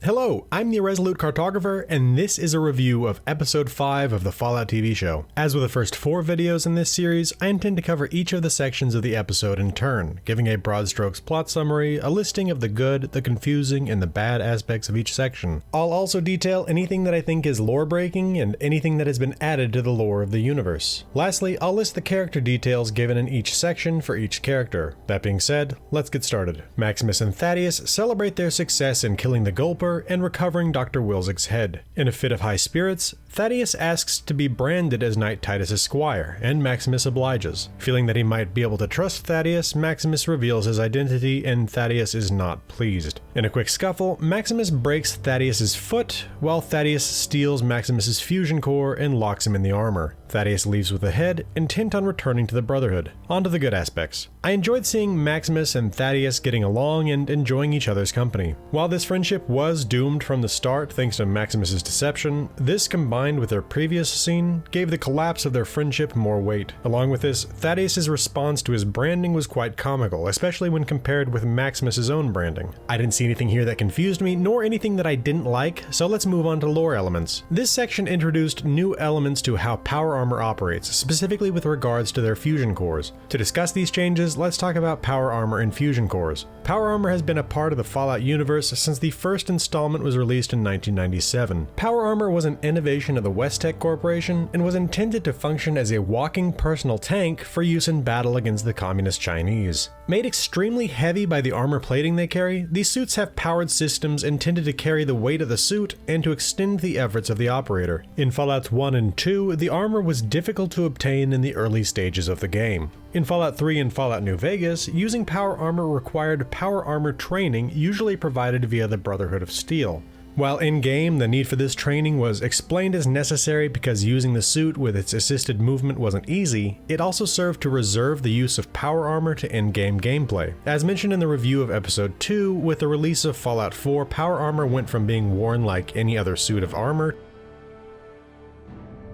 Hello, I'm the Irresolute Cartographer, and this is a review of Episode 5 of the Fallout TV show. As with the first 4 videos in this series, I intend to cover each of the sections of the episode in turn, giving a broad strokes plot summary, a listing of the good, the confusing, and the bad aspects of each section. I'll also detail anything that I think is lore-breaking and anything that has been added to the lore of the universe. Lastly, I'll list the character details given in each section for each character. That being said, let's get started. Maximus and Thaddeus celebrate their success in killing the Gulper and recovering Dr. Wilczek's head. In a fit of high spirits, Thaddeus asks to be branded as Knight Titus's squire, and Maximus obliges. Feeling that he might be able to trust Thaddeus, Maximus reveals his identity, and Thaddeus is not pleased. In a quick scuffle, Maximus breaks Thaddeus's foot, while Thaddeus steals Maximus's fusion core and locks him in the armor. Thaddeus leaves with the head, intent on returning to the Brotherhood. On to the good aspects. I enjoyed seeing Maximus and Thaddeus getting along and enjoying each other's company. While this friendship was doomed from the start thanks to Maximus's deception, this combined with their previous scene gave the collapse of their friendship more weight. Along with this, Thaddeus's response to his branding was quite comical, especially when compared with Maximus's own branding. I didn't see anything here that confused me, nor anything that I didn't like, so let's move on to lore elements. This section introduced new elements to how power armor operates, specifically with regards to their fusion cores. To discuss these changes, let's talk about power armor and fusion cores. Power armor has been a part of the Fallout universe since the first installment was released in 1997. Power armor was an innovation of the Westech Corporation and was intended to function as a walking personal tank for use in battle against the communist Chinese. Made extremely heavy by the armor plating they carry, these suits have powered systems intended to carry the weight of the suit and to extend the efforts of the operator. In Fallouts 1 and 2, the armor was difficult to obtain in the early stages of the game. In Fallout 3 and Fallout New Vegas, using power armor required power armor training usually provided via the Brotherhood of Steel. While in-game, the need for this training was explained as necessary because using the suit with its assisted movement wasn't easy, it also served to reserve the use of power armor to in-game gameplay. As mentioned in the review of Episode 2, with the release of Fallout 4, power armor went from being worn like any other suit of armor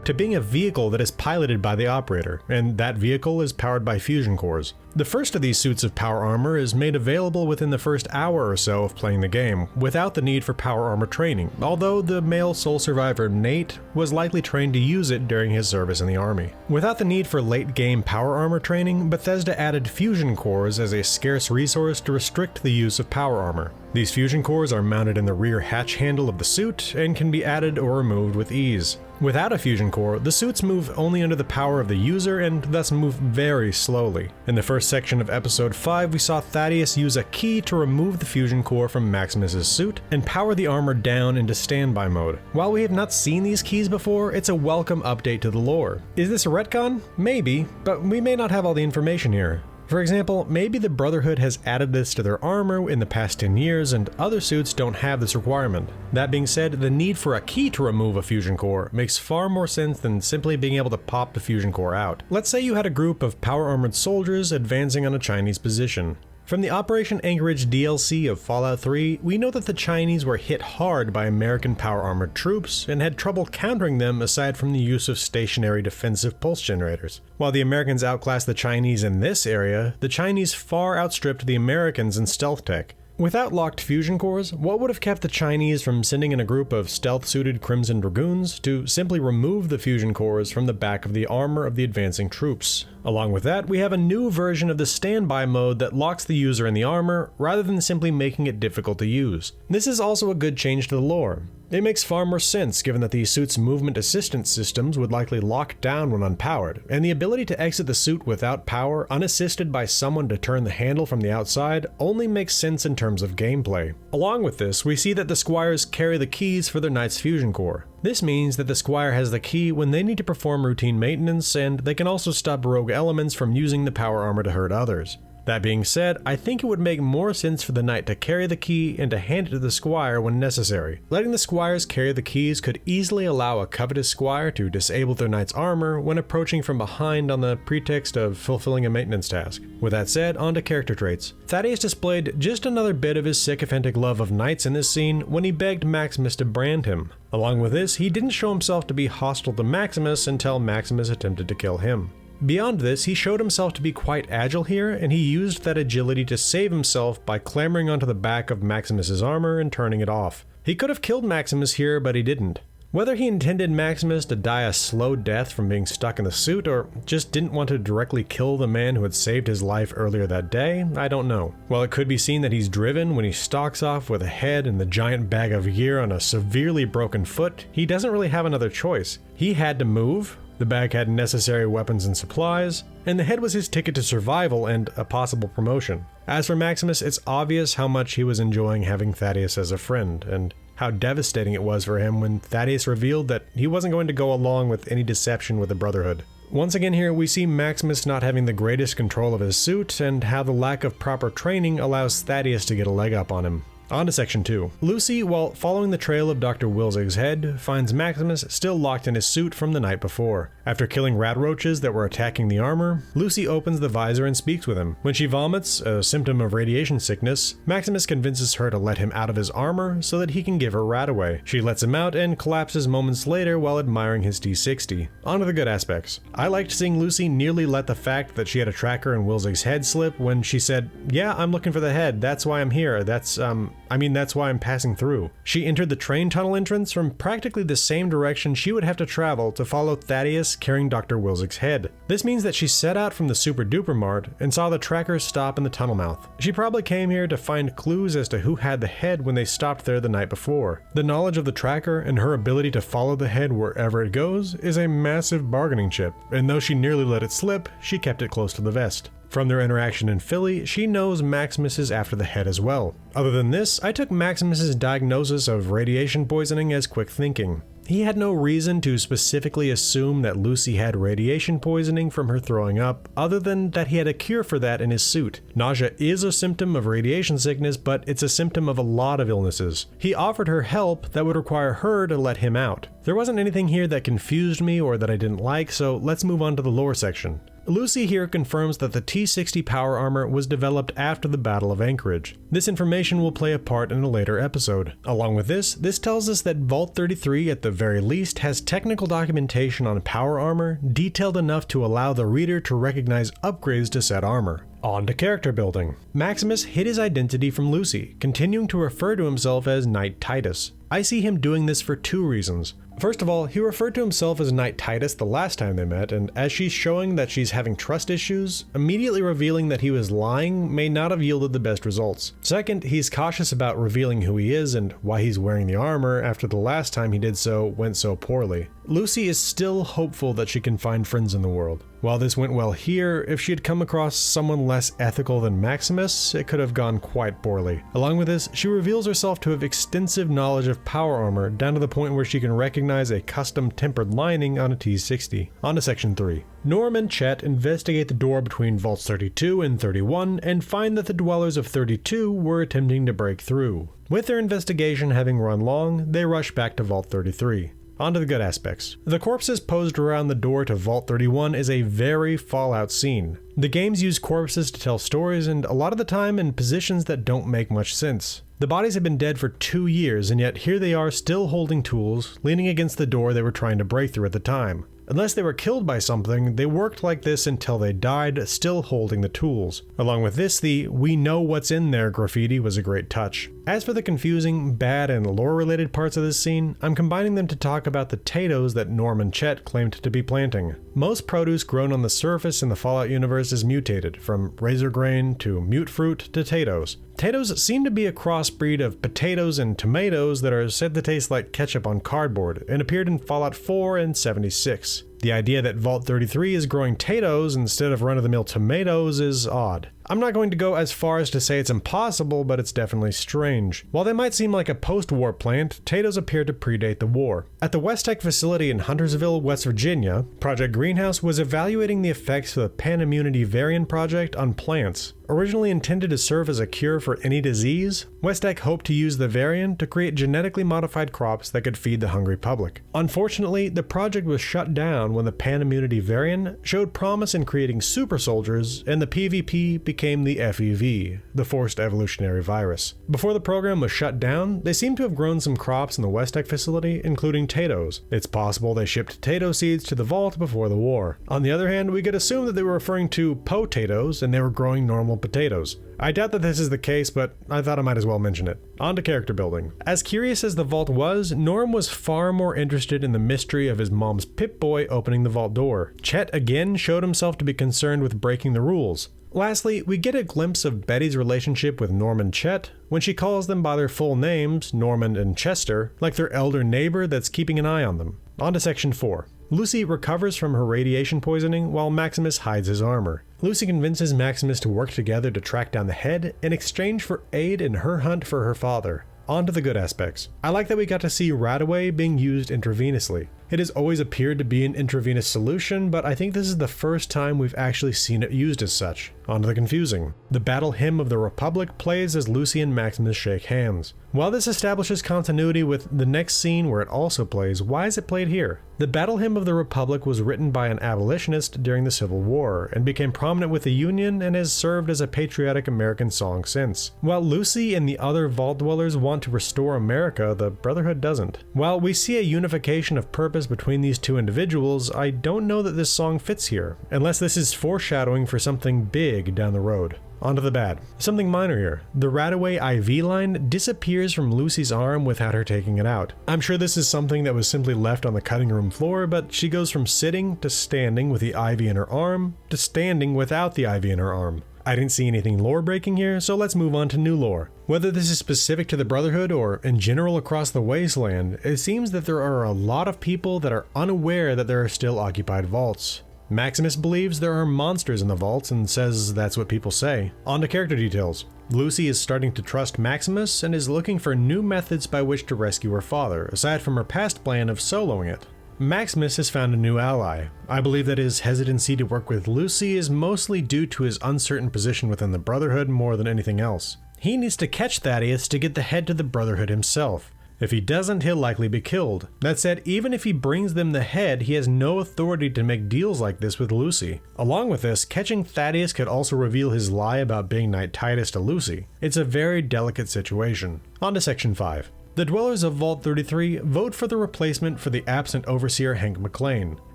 to being a vehicle that is piloted by the operator, and that vehicle is powered by fusion cores. The first of these suits of power armor is made available within the first hour or so of playing the game, without the need for power armor training, although the male sole survivor Nate was likely trained to use it during his service in the army. Without the need for late game power armor training, Bethesda added fusion cores as a scarce resource to restrict the use of power armor. These fusion cores are mounted in the rear hatch handle of the suit and can be added or removed with ease. Without a fusion core, the suits move only under the power of the user and thus move very slowly. In the first section of Episode 5, we saw Thaddeus use a key to remove the fusion core from Maximus's suit and power the armor down into standby mode. While we have not seen these keys before, it's a welcome update to the lore. Is this a retcon? Maybe, but we may not have all the information here. For example, maybe the Brotherhood has added this to their armor in the past 10 years and other suits don't have this requirement. That being said, the need for a key to remove a fusion core makes far more sense than simply being able to pop the fusion core out. Let's say you had a group of power-armored soldiers advancing on a Chinese position. From the Operation Anchorage DLC of Fallout 3, we know that the Chinese were hit hard by American power-armored troops and had trouble countering them aside from the use of stationary defensive pulse generators. While the Americans outclassed the Chinese in this area, the Chinese far outstripped the Americans in stealth tech. Without locked fusion cores, what would have kept the Chinese from sending in a group of stealth-suited Crimson Dragoons to simply remove the fusion cores from the back of the armor of the advancing troops? Along with that, we have a new version of the standby mode that locks the user in the armor, rather than simply making it difficult to use. This is also a good change to the lore. It makes far more sense given that the suit's movement assistance systems would likely lock down when unpowered, and the ability to exit the suit without power, unassisted by someone to turn the handle from the outside, only makes sense in terms of gameplay. Along with this, we see that the squires carry the keys for their knight's fusion core. This means that the squire has the key when they need to perform routine maintenance, and they can also stop rogue elements from using the power armor to hurt others. That being said, I think it would make more sense for the knight to carry the key and to hand it to the squire when necessary. Letting the squires carry the keys could easily allow a covetous squire to disable their knight's armor when approaching from behind on the pretext of fulfilling a maintenance task. With that said, on to character traits. Thaddeus displayed just another bit of his sycophantic love of knights in this scene when he begged Maximus to brand him. Along with this, he didn't show himself to be hostile to Maximus until Maximus attempted to kill him. Beyond this, he showed himself to be quite agile here, and he used that agility to save himself by clambering onto the back of Maximus's armor and turning it off. He could have killed Maximus here, but he didn't. Whether he intended Maximus to die a slow death from being stuck in the suit, or just didn't want to directly kill the man who had saved his life earlier that day, I don't know. While it could be seen that he's driven when he stalks off with a head and the giant bag of gear on a severely broken foot, he doesn't really have another choice. He had to move, the bag had necessary weapons and supplies, and the head was his ticket to survival and a possible promotion. As for Maximus, it's obvious how much he was enjoying having Thaddeus as a friend, and how devastating it was for him when Thaddeus revealed that he wasn't going to go along with any deception with the Brotherhood. Once again here, we see Maximus not having the greatest control of his suit, and how the lack of proper training allows Thaddeus to get a leg up on him. On to section 2. Lucy, while following the trail of Dr. Wilzig's head, finds Maximus still locked in his suit from the night before. After killing rat roaches that were attacking the armor, Lucy opens the visor and speaks with him. When she vomits, a symptom of radiation sickness, Maximus convinces her to let him out of his armor so that he can give her rat away. She lets him out and collapses moments later while admiring his T60. On to the good aspects. I liked seeing Lucy nearly let the fact that she had a tracker in Wilzig's head slip when she said, "Yeah, I'm looking for the head, that's why I'm here, that's why I'm passing through." She entered the train tunnel entrance from practically the same direction she would have to travel to follow Thaddeus carrying Dr. Wilzig's head. This means that she set out from the Super Duper Mart and saw the trackers stop in the tunnel mouth. She probably came here to find clues as to who had the head when they stopped there the night before. The knowledge of the tracker and her ability to follow the head wherever it goes is a massive bargaining chip, and though she nearly let it slip, she kept it close to the vest. From their interaction in Philly, she knows Maximus is after the head as well. Other than this, I took Maximus's diagnosis of radiation poisoning as quick thinking. He had no reason to specifically assume that Lucy had radiation poisoning from her throwing up, other than that he had a cure for that in his suit. Nausea is a symptom of radiation sickness, but it's a symptom of a lot of illnesses. He offered her help that would require her to let him out. There wasn't anything here that confused me or that I didn't like, so let's move on to the lore section. Lucy here confirms that the T60 power armor was developed after the Battle of Anchorage. This information will play a part in a later episode. Along with this tells us that Vault 33 at the very least has technical documentation on power armor detailed enough to allow the reader to recognize upgrades to said armor. On to character building. Maximus hid his identity from Lucy, continuing to refer to himself as Knight Titus. I see him doing this for two reasons. First of all, he referred to himself as Knight Titus the last time they met, and as she's showing that she's having trust issues, immediately revealing that he was lying may not have yielded the best results. Second, he's cautious about revealing who he is and why he's wearing the armor after the last time he did so went so poorly. Lucy is still hopeful that she can find friends in the world. While this went well here, if she had come across someone less ethical than Maximus, it could have gone quite poorly. Along with this, she reveals herself to have extensive knowledge of power armor, down to the point where she can recognize a custom tempered lining on a T60. On to section 3. Norm and Chet investigate the door between Vaults 32 and 31 and find that the dwellers of 32 were attempting to break through. With their investigation having run long, they rush back to Vault 33. On to the good aspects. The corpses posed around the door to Vault 31 is a very Fallout scene. The games use corpses to tell stories, and a lot of the time in positions that don't make much sense. The bodies have been dead for 2 years, and yet here they are still holding tools, leaning against the door they were trying to break through at the time. Unless they were killed by something, they worked like this until they died, still holding the tools. Along with this, the "we know what's in there" graffiti was a great touch. As for the confusing, bad, and lore-related parts of this scene, I'm combining them to talk about the potatoes that Norm and Chet claimed to be planting. Most produce grown on the surface in the Fallout universe is mutated, from razor grain to mute fruit to potatoes. Potatoes seem to be a crossbreed of potatoes and tomatoes that are said to taste like ketchup on cardboard, and appeared in Fallout 4 and 76. The idea that Vault 33 is growing potatoes instead of run-of-the-mill tomatoes is odd. I'm not going to go as far as to say it's impossible, but it's definitely strange. While they might seem like a post-war plant, potatoes appear to predate the war. At the West Tech facility in Huntersville, West Virginia, Project Greenhouse was evaluating the effects of the Pan-Immunity Variant Project on plants. Originally intended to serve as a cure for any disease, West Tech hoped to use the variant to create genetically modified crops that could feed the hungry public. Unfortunately, the project was shut down around when the pan-immunity variant showed promise in creating super soldiers, and the PvP became the FEV, the Forced Evolutionary Virus. Before the program was shut down, they seem to have grown some crops in the West Tech facility, including potatoes. It's possible they shipped potato seeds to the vault before the war. On the other hand, we could assume that they were referring to potatoes and they were growing normal potatoes. I doubt that this is the case, but I thought I might as well mention it. On to character building. As curious as the vault was, Norm was far more interested in the mystery of his mom's Pip-Boy opening the vault door. Chet again showed himself to be concerned with breaking the rules. Lastly, we get a glimpse of Betty's relationship with Norm and Chet when she calls them by their full names, Norman and Chester, like their elder neighbor that's keeping an eye on them. On to section 4. Lucy recovers from her radiation poisoning while Maximus hides his armor. Lucy convinces Maximus to work together to track down the head in exchange for aid in her hunt for her father. On to the good aspects. I like that we got to see Radaway being used intravenously. It has always appeared to be an intravenous solution, but I think this is the first time we've actually seen it used as such. On to the confusing. The Battle Hymn of the Republic plays as Lucy and Maximus shake hands. While this establishes continuity with the next scene where it also plays, why is it played here? The Battle Hymn of the Republic was written by an abolitionist during the Civil War and became prominent with the Union and has served as a patriotic American song since. While Lucy and the other Vault Dwellers want to restore America, the Brotherhood doesn't. While we see a unification of purpose between these two individuals, I don't know that this song fits here, unless this is foreshadowing for something big down the road. On to the bad. Something minor here. The Radaway IV line disappears from Lucy's arm without her taking it out. I'm sure this is something that was simply left on the cutting room floor, but she goes from sitting to standing with the IV in her arm, to standing without the IV in her arm. I didn't see anything lore breaking here, so let's move on to new lore. Whether this is specific to the Brotherhood or in general across the wasteland, it seems that there are a lot of people that are unaware that there are still occupied vaults. Maximus believes there are monsters in the vaults and says that's what people say. On to character details. Lucy is starting to trust Maximus and is looking for new methods by which to rescue her father, aside from her past plan of soloing it. Maximus has found a new ally. I believe that his hesitancy to work with Lucy is mostly due to his uncertain position within the Brotherhood more than anything else. He needs to catch Thaddeus to get the head to the Brotherhood himself. If he doesn't, he'll likely be killed. That said, even if he brings them the head, he has no authority to make deals like this with Lucy. Along with this, catching Thaddeus could also reveal his lie about being Knight Titus to Lucy. It's a very delicate situation. On to section 5. The dwellers of Vault 33 vote for the replacement for the absent overseer Hank McLean.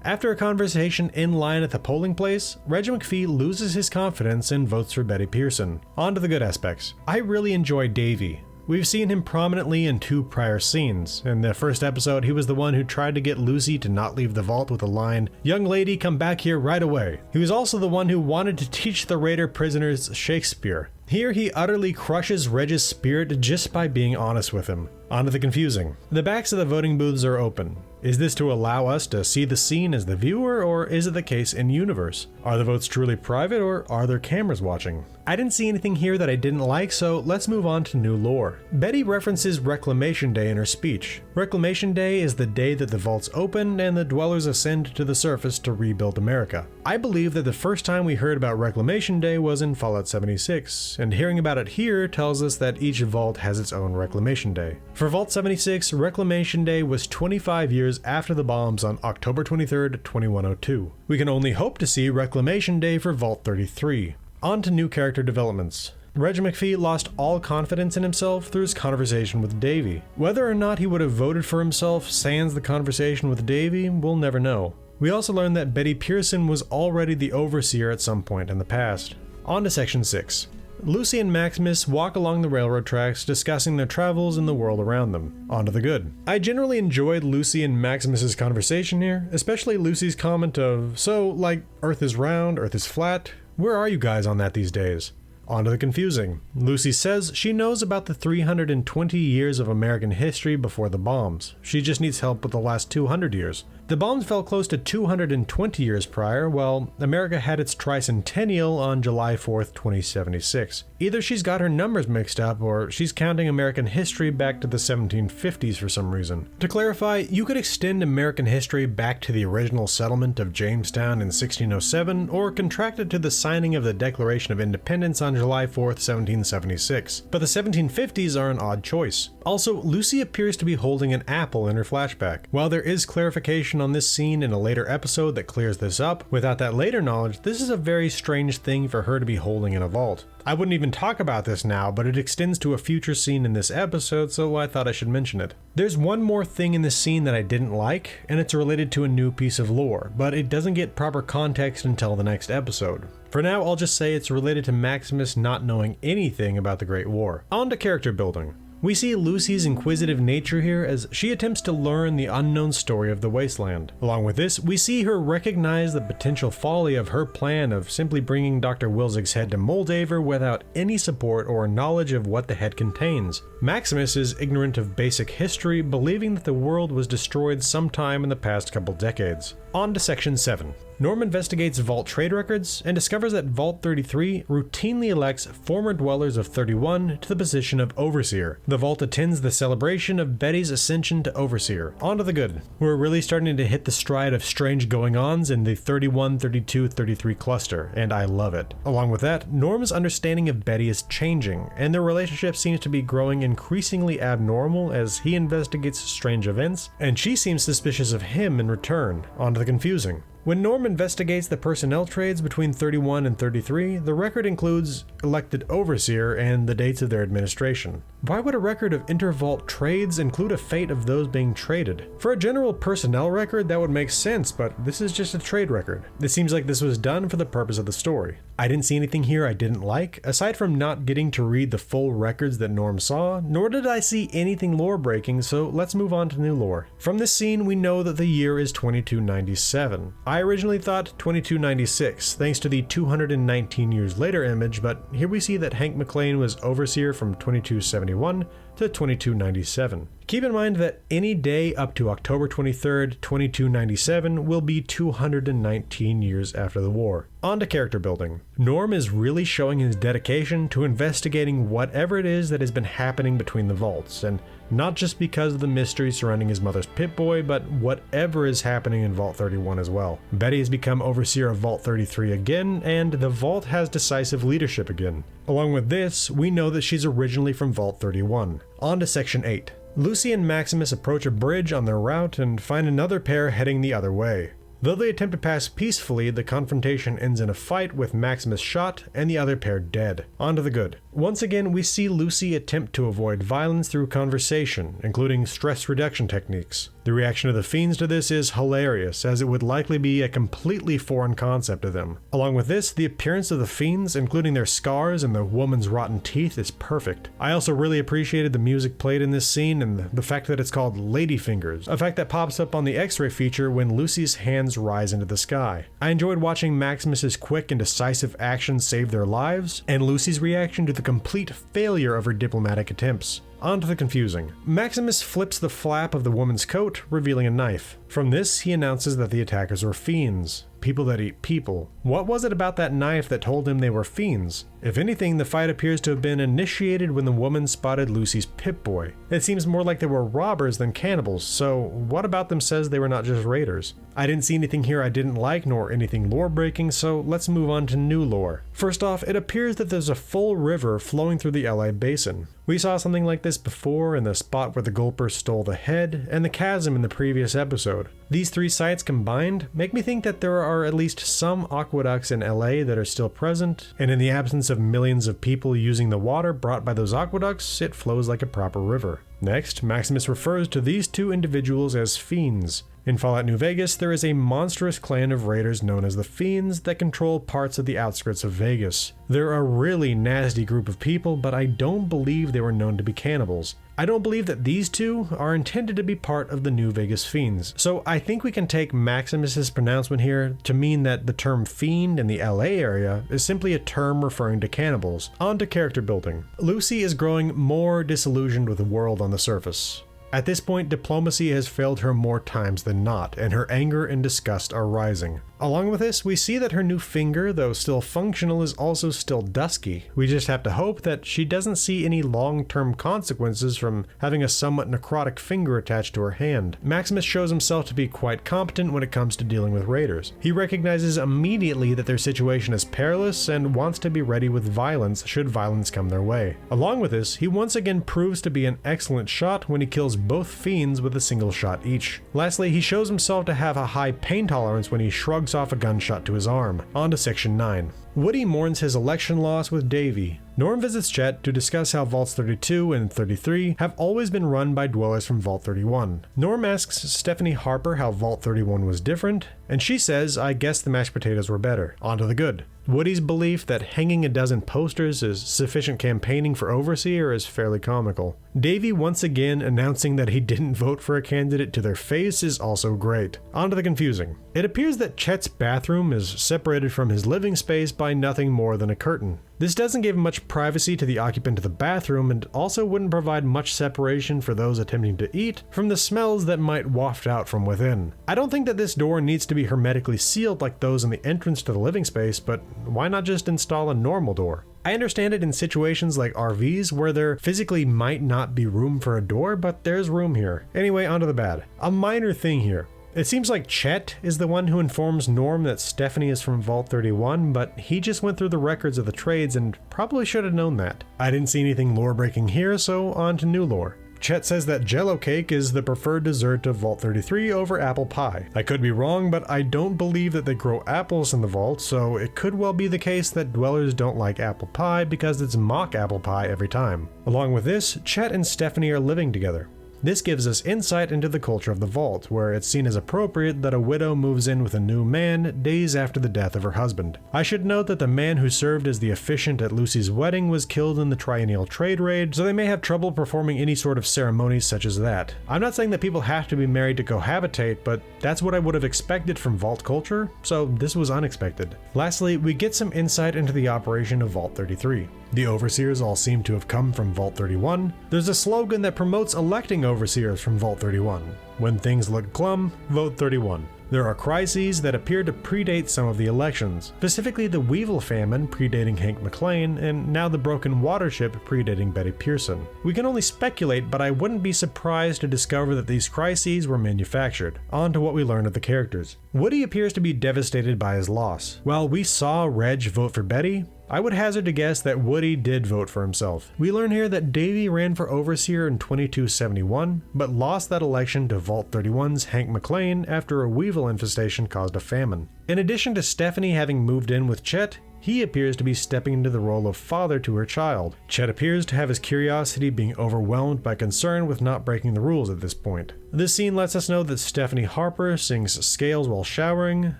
After a conversation in line at the polling place, Reg McPhee loses his confidence and votes for Betty Pearson. On to the good aspects. I really enjoy Davey. We've seen him prominently in 2 prior scenes. In the first episode, he was the one who tried to get Lucy to not leave the vault with the line, "Young lady, come back here right away." He was also the one who wanted to teach the Raider prisoners Shakespeare. Here he utterly crushes Reg's spirit just by being honest with him. On to the confusing. The backs of the voting booths are open. Is this to allow us to see the scene as the viewer, or is it the case in universe? Are the votes truly private, or are there cameras watching? I didn't see anything here that I didn't like, so let's move on to new lore. Betty references Reclamation Day in her speech. Reclamation Day is the day that the vaults open and the dwellers ascend to the surface to rebuild America. I believe that the first time we heard about Reclamation Day was in Fallout 76, and hearing about it here tells us that each vault has its own Reclamation Day. For Vault 76, Reclamation Day was 25 years after the bombs on October 23rd, 2102. We can only hope to see Reclamation Day for Vault 33. On to new character developments. Reg McPhee lost all confidence in himself through his conversation with Davey. Whether or not he would have voted for himself sans the conversation with Davey, we'll never know. We also learned that Betty Pearson was already the overseer at some point in the past. On to section 6. Lucy and Maximus walk along the railroad tracks discussing their travels in the world around them. On to the good. I generally enjoyed Lucy and Maximus's conversation here, especially Lucy's comment of, "So, like, Earth is round, Earth is flat. Where are you guys on that these days?" On to the confusing. Lucy says she knows about the 320 years of American history before the bombs. She just needs help with the last 200 years. The bombs fell close to 220 years prior, while America had its tricentennial on July 4th, 2076. Either she's got her numbers mixed up, or she's counting American history back to the 1750s for some reason. To clarify, you could extend American history back to the original settlement of Jamestown in 1607, or contract it to the signing of the Declaration of Independence on July 4th, 1776. But the 1750s are an odd choice. Also, Lucy appears to be holding an apple in her flashback. While there is clarification on this scene in a later episode that clears this up, without that later knowledge, this is a very strange thing for her to be holding in a vault. I wouldn't even talk about this now, but it extends to a future scene in this episode, so I thought I should mention it. There's one more thing in this scene that I didn't like, and it's related to a new piece of lore, but it doesn't get proper context until the next episode. For now, I'll just say it's related to Maximus not knowing anything about the Great War. On to character building. We see Lucy's inquisitive nature here as she attempts to learn the unknown story of the wasteland. Along with this, we see her recognize the potential folly of her plan of simply bringing Dr. Wilzig's head to Moldaver without any support or knowledge of what the head contains. Maximus is ignorant of basic history, believing that the world was destroyed sometime in the past couple decades. On to Section 7. Norm investigates Vault trade records and discovers that Vault 33 routinely elects former dwellers of 31 to the position of Overseer. The Vault attends the celebration of Betty's ascension to Overseer. On to the good. We're really starting to hit the stride of strange going-ons in the 31, 32, 33 cluster, and I love it. Along with that, Norm's understanding of Betty is changing, and their relationship seems to be growing increasingly abnormal as he investigates strange events, and she seems suspicious of him in return. On to the confusing. When Norm investigates the personnel trades between 31 and 33, the record includes elected overseer and the dates of their administration. Why would a record of inter-vault trades include a fate of those being traded? For a general personnel record, that would make sense, but this is just a trade record. It seems like this was done for the purpose of the story. I didn't see anything here I didn't like, aside from not getting to read the full records that Norm saw, nor did I see anything lore-breaking, so let's move on to new lore. From this scene, we know that the year is 2297. I originally thought 2296, thanks to the 219 years later image, but here we see that Hank McClane was overseer from 2271 to 2297. Keep in mind that any day up to October 23rd, 2297 will be 219 years after the war. On to character building. Norm is really showing his dedication to investigating whatever it is that has been happening between the vaults, and not just because of the mystery surrounding his mother's Pip-Boy, but whatever is happening in Vault 31 as well. Betty has become overseer of Vault 33 again, and the vault has decisive leadership again. Along with this, we know that she's originally from Vault 31. On to Section 8. Lucy and Maximus approach a bridge on their route and find another pair heading the other way. Though they attempt to pass peacefully, the confrontation ends in a fight with Maximus shot and the other pair dead. On to the good. Once again, we see Lucy attempt to avoid violence through conversation, including stress reduction techniques. The reaction of the Fiends to this is hilarious, as it would likely be a completely foreign concept to them. Along with this, the appearance of the Fiends, including their scars and the woman's rotten teeth, is perfect. I also really appreciated the music played in this scene and the fact that it's called Ladyfingers, a fact that pops up on the X-ray feature when Lucy's hands rise into the sky. I enjoyed watching Maximus's quick and decisive actions save their lives, and Lucy's reaction to the complete failure of her diplomatic attempts. On to the confusing. Maximus flips the flap of the woman's coat, revealing a knife. From this, he announces that the attackers were fiends. People that eat people. What was it about that knife that told him they were fiends? If anything, the fight appears to have been initiated when the woman spotted Lucy's Pip-Boy. It seems more like they were robbers than cannibals, so what about them says they were not just raiders? I didn't see anything here I didn't like, nor anything lore-breaking, so let's move on to new lore. First off, it appears that there's a full river flowing through the LA basin. We saw something like this before in the spot where the Gulper stole the head, and the chasm in the previous episode. These three sites combined make me think that there are at least some aqueducts in LA that are still present, and in the absence of millions of people using the water brought by those aqueducts, it flows like a proper river. Next, Maximus refers to these two individuals as Fiends. In Fallout New Vegas, there is a monstrous clan of raiders known as the Fiends that control parts of the outskirts of Vegas. They're a really nasty group of people, but I don't believe they were known to be cannibals. I don't believe that these two are intended to be part of the New Vegas Fiends, so I think we can take Maximus's pronouncement here to mean that the term fiend in the LA area is simply a term referring to cannibals. On to character building. Lucy is growing more disillusioned with the world on the surface. At this point, diplomacy has failed her more times than not, and her anger and disgust are rising. Along with this, we see that her new finger, though still functional, is also still dusky. We just have to hope that she doesn't see any long-term consequences from having a somewhat necrotic finger attached to her hand. Maximus shows himself to be quite competent when it comes to dealing with raiders. He recognizes immediately that their situation is perilous and wants to be ready with violence should violence come their way. Along with this, he once again proves to be an excellent shot when he kills both fiends with a single shot each. Lastly, he shows himself to have a high pain tolerance when he shrugs off a gunshot to his arm. On to section 9. Woody mourns his election loss with Davy. Norm visits Chet to discuss how Vaults 32 and 33 have always been run by dwellers from Vault 31. Norm asks Stephanie Harper how Vault 31 was different, and she says, "I guess the mashed potatoes were better." On to the good. Woody's belief that hanging a dozen posters is sufficient campaigning for Overseer is fairly comical. Davy once again announcing that he didn't vote for a candidate to their face is also great. On to the confusing. It appears that Chet's bathroom is separated from his living space by nothing more than a curtain. This doesn't give much privacy to the occupant of the bathroom and also wouldn't provide much separation for those attempting to eat from the smells that might waft out from within. I don't think that this door needs to be hermetically sealed like those in the entrance to the living space, but why not just install a normal door? I understand it in situations like RVs where there physically might not be room for a door, but there's room here. Anyway, onto the bad. A minor thing here. It seems like Chet is the one who informs Norm that Stephanie is from Vault 31, but he just went through the records of the trades and probably should have known that. I didn't see anything lore-breaking here, so on to new lore. Chet says that Jello cake is the preferred dessert of Vault 33 over apple pie. I could be wrong, but I don't believe that they grow apples in the vault, so it could well be the case that dwellers don't like apple pie because it's mock apple pie every time. Along with this, Chet and Stephanie are living together. This gives us insight into the culture of the vault, where it's seen as appropriate that a widow moves in with a new man days after the death of her husband. I should note that the man who served as the officiant at Lucy's wedding was killed in the Triennial Trade Raid, so they may have trouble performing any sort of ceremonies such as that. I'm not saying that people have to be married to cohabitate, but that's what I would have expected from vault culture, so this was unexpected. Lastly, we get some insight into the operation of Vault 33. The overseers all seem to have come from Vault 31. There's a slogan that promotes electing overseers from Vault 31. When things look glum, vote 31. There are crises that appear to predate some of the elections, specifically the Weevil famine predating Hank McLean, and now the broken water ship predating Betty Pearson. We can only speculate, but I wouldn't be surprised to discover that these crises were manufactured. On to what we learn of the characters. Woody appears to be devastated by his loss. While we saw Reg vote for Betty, I would hazard to guess that Woody did vote for himself. We learn here that Davy ran for Overseer in 2271, but lost that election to Vault 31's Hank McLean after a Weevil infestation caused a famine. In addition to Stephanie having moved in with Chet, he appears to be stepping into the role of father to her child. Chet appears to have his curiosity being overwhelmed by concern with not breaking the rules at this point. This scene lets us know that Stephanie Harper sings scales while showering,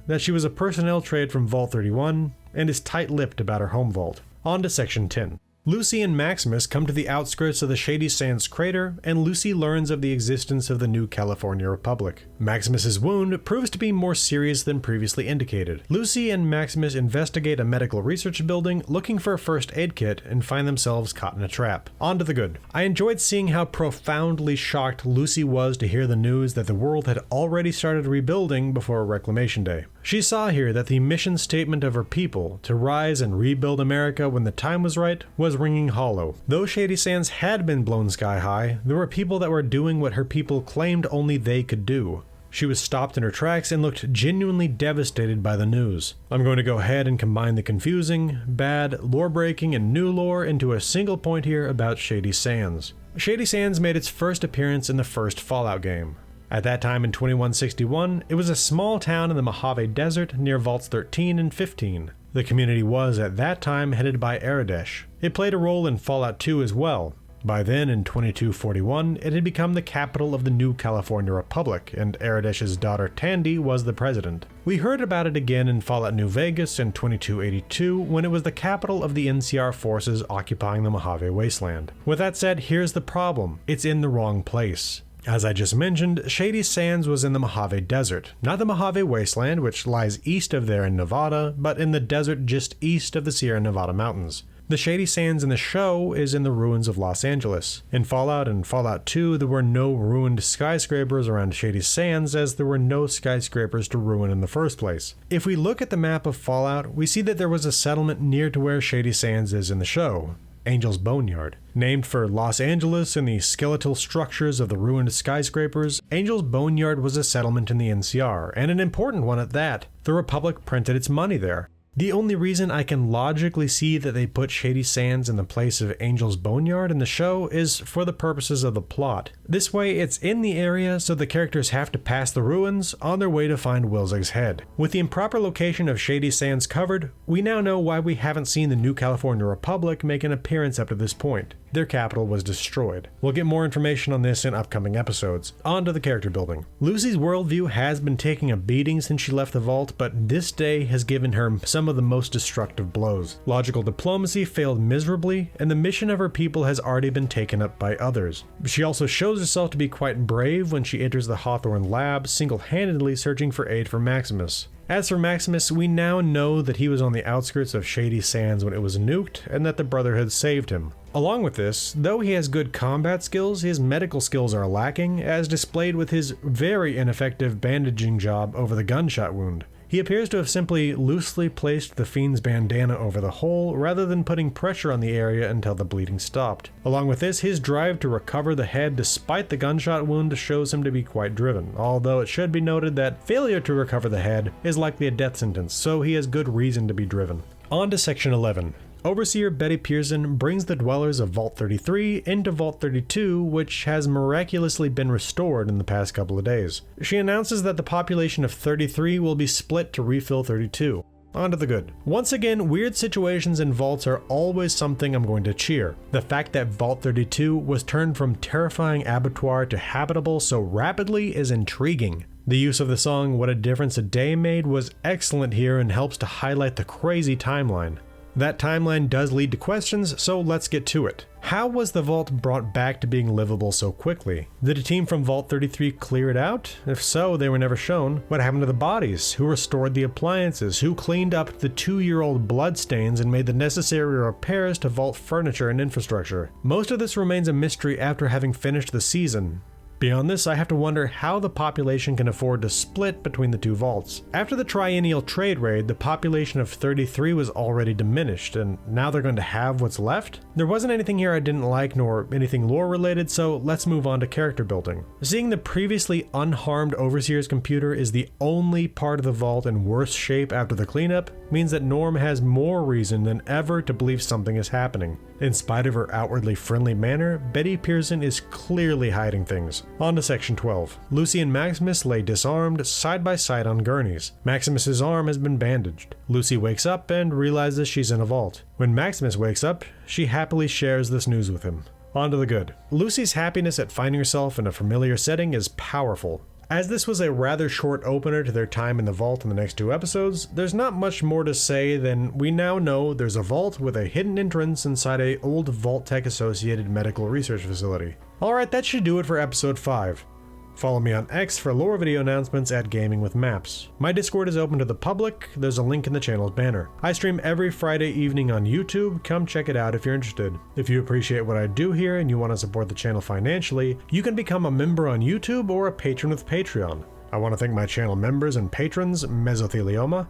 that she was a personnel trade from Vault 31, and is tight-lipped about her home vault. On to section 10. Lucy and Maximus come to the outskirts of the Shady Sands crater, and Lucy learns of the existence of the new California Republic. Maximus's wound proves to be more serious than previously indicated. Lucy and Maximus investigate a medical research building looking for a first aid kit and find themselves caught in a trap. On to the good. I enjoyed seeing how profoundly shocked Lucy was to hear the news that the world had already started rebuilding before Reclamation Day. She saw here that the mission statement of her people, to rise and rebuild America when the time was right, was ringing hollow. Though Shady Sands had been blown sky high, there were people that were doing what her people claimed only they could do. She was stopped in her tracks and looked genuinely devastated by the news. I'm going to go ahead and combine the confusing, bad, lore-breaking, and new lore into a single point here about Shady Sands. Shady Sands made its first appearance in the first Fallout game. At that time in 2161, it was a small town in the Mojave Desert near Vaults 13 and 15. The community was, at that time, headed by Aradesh. It played a role in Fallout 2 as well. By then, in 2241, it had become the capital of the new California Republic, and Aradesh's daughter Tandy was the president. We heard about it again in Fallout New Vegas in 2282, when it was the capital of the NCR forces occupying the Mojave Wasteland. With that said, here's the problem. It's in the wrong place. As I just mentioned, Shady Sands was in the Mojave Desert, not the Mojave Wasteland, which lies east of there in Nevada, but in the desert just east of the Sierra Nevada mountains. The Shady Sands in the show is in the ruins of Los Angeles. In Fallout and Fallout 2, there were no ruined skyscrapers around Shady Sands, as there were no skyscrapers to ruin in the first place. If we look at the map of Fallout, we see that there was a settlement near to where Shady Sands is in the show. Angel's Boneyard. Named for Los Angeles and the skeletal structures of the ruined skyscrapers, Angel's Boneyard was a settlement in the NCR, and an important one at that. The Republic printed its money there. The only reason I can logically see that they put Shady Sands in the place of Angel's Boneyard in the show is for the purposes of the plot. This way, it's in the area, so the characters have to pass the ruins on their way to find Wilzig's head. With the improper location of Shady Sands covered, we now know why we haven't seen the New California Republic make an appearance up to this point. Their capital was destroyed. We'll get more information on this in upcoming episodes. On to the character building. Lucy's worldview has been taking a beating since she left the vault, but this day has given her some of the most destructive blows. Logical diplomacy failed miserably, and the mission of her people has already been taken up by others. She also shows herself to be quite brave when she enters the Hawthorne lab, single-handedly searching for aid for Maximus. As for Maximus, we now know that he was on the outskirts of Shady Sands when it was nuked, and that the Brotherhood saved him. Along with this, though he has good combat skills, his medical skills are lacking, as displayed with his very ineffective bandaging job over the gunshot wound. He appears to have simply loosely placed the Fiend's bandana over the hole, rather than putting pressure on the area until the bleeding stopped. Along with this, his drive to recover the head despite the gunshot wound shows him to be quite driven, although it should be noted that failure to recover the head is likely a death sentence, so he has good reason to be driven. On to Section 11. Overseer Betty Pearson brings the dwellers of Vault 33 into Vault 32, which has miraculously been restored in the past couple of days. She announces that the population of 33 will be split to refill 32. On to the good. Once again, weird situations in vaults are always something I'm going to cheer. The fact that Vault 32 was turned from terrifying abattoir to habitable so rapidly is intriguing. The use of the song What a Difference a Day Made was excellent here and helps to highlight the crazy timeline. That timeline does lead to questions, so let's get to it. How was the vault brought back to being livable so quickly? Did a team from Vault 33 clear it out? If so, they were never shown. What happened to the bodies? Who restored the appliances? Who cleaned up the 2-year-old bloodstains and made the necessary repairs to vault furniture and infrastructure? Most of this remains a mystery after having finished the season. Beyond this, I have to wonder how the population can afford to split between the two vaults. After the triennial trade raid, the population of 33 was already diminished, and now they're going to have what's left? There wasn't anything here I didn't like, nor anything lore related, so let's move on to character building. Seeing the previously unharmed Overseer's computer is the only part of the vault in worse shape after the cleanup means that Norm has more reason than ever to believe something is happening. In spite of her outwardly friendly manner, Betty Pearson is clearly hiding things. On to Section 12. Lucy and Maximus lay disarmed, side by side on gurneys. Maximus's arm has been bandaged. Lucy wakes up and realizes she's in a vault. When Maximus wakes up, she happily shares this news with him. On to the good. Lucy's happiness at finding herself in a familiar setting is powerful. As this was a rather short opener to their time in the vault in the next 2 episodes, there's not much more to say than we now know there's a vault with a hidden entrance inside a old Vault-Tec associated medical research facility. Alright, that should do it for episode 5. Follow me on X for lore video announcements at Gaming with Maps. My Discord is open to the public, there's a link in the channel's banner. I stream every Friday evening on YouTube, come check it out if you're interested. If you appreciate what I do here and you want to support the channel financially, you can become a member on YouTube or a patron with Patreon. I want to thank my channel members and patrons Mesothelioma,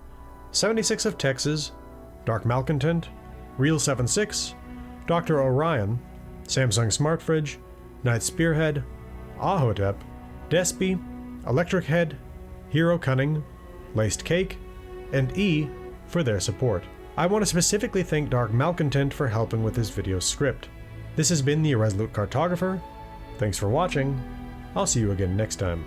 76 of Texas, Dark Malcontent, Real76, Dr. Orion, Samsung Smart Fridge, Night Spearhead, Ahotep, Despy, Electric Head, Hero Cunning, Laced Cake, and E for their support. I want to specifically thank Dark Malcontent for helping with this video script. This has been the Irresolute Cartographer. Thanks for watching. I'll see you again next time.